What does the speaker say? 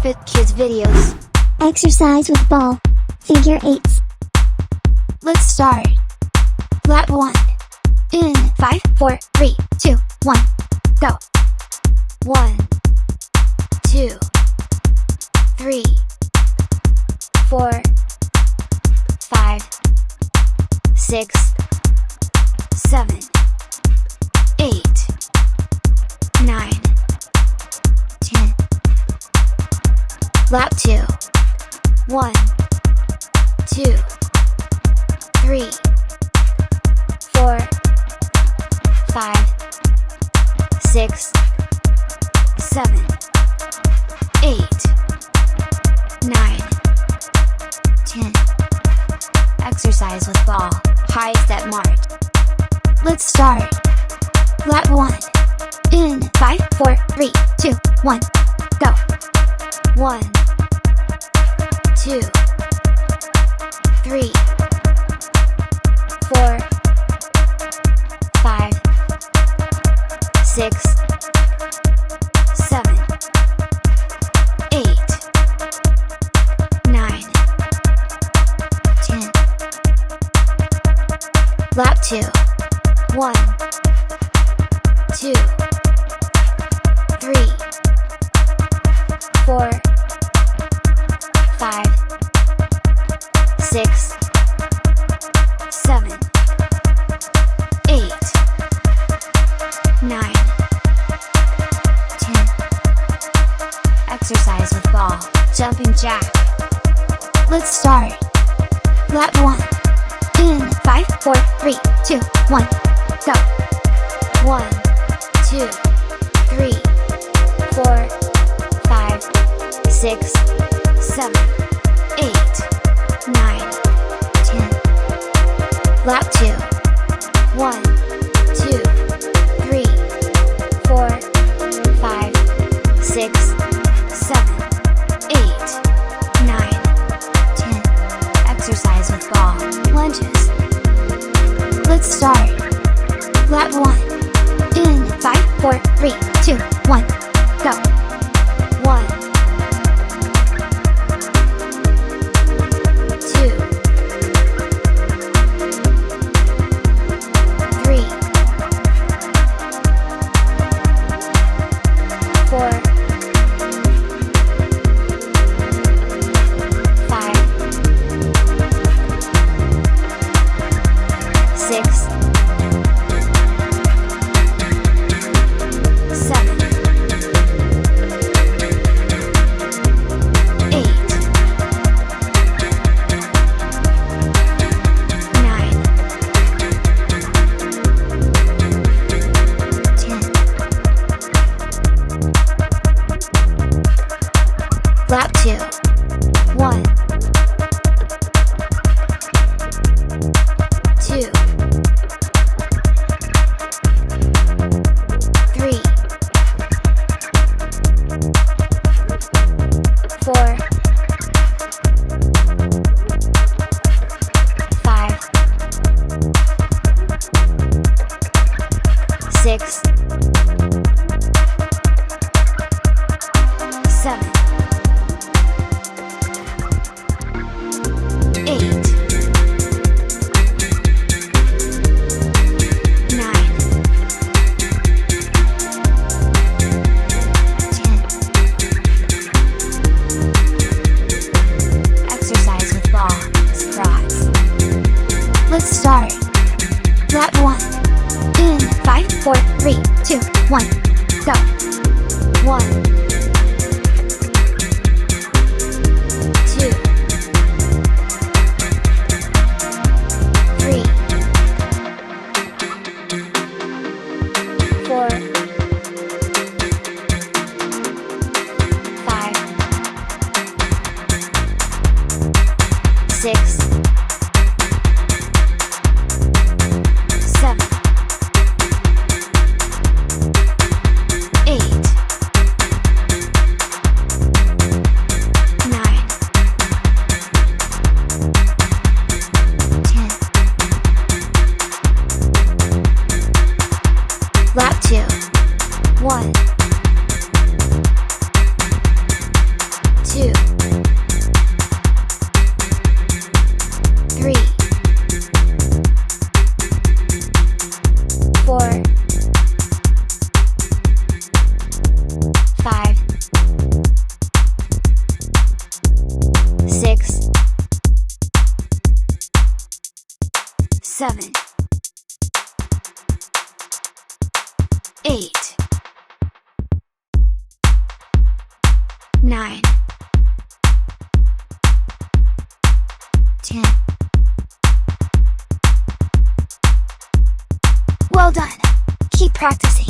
Fit Kids videos. Exercise with ball. Figure 8s. Let's start. Lap 1. In 5, 4, 3, 2, 1. Go. 1, 2, 3, 4, 5, 6, 7, 8, 9, 10. Lap 2. 1, 2, 3, 4, 5, 6, 7, 8, 9, 10. Exercise with ball. High step march. Let's start. Lap 1. In 5, 4, 3, 2, 1. Go. 1, 2, 3, 4, 5, 6, 7, 8, 9, 10. Lap 2. 1, 2, 3, 4, 5, 6, 7, 8, 9, 10. Exercise with ball. Jumping jack. Let's start. Lap 1. In 5, 4, 3, 2, 1. Go. 1, 2, 3, 4, 5, 6, 7, 8, 9, 10. Lap 2. 1, 2, 3, 4, 5, 6, 7, 8, 9, 10. Exercise with ball. Lunges. Let's start. Lap 1. In 5, 4, 3, 2, 1. Go. 1, 2, 3, 4, 5, 6, 7, 8, 9, 10. Lap 2. 1, 2, 3, 4, 5, 6, 7, 4, 5, 6, 7, 8, 9, 10. Well done. Keep practicing.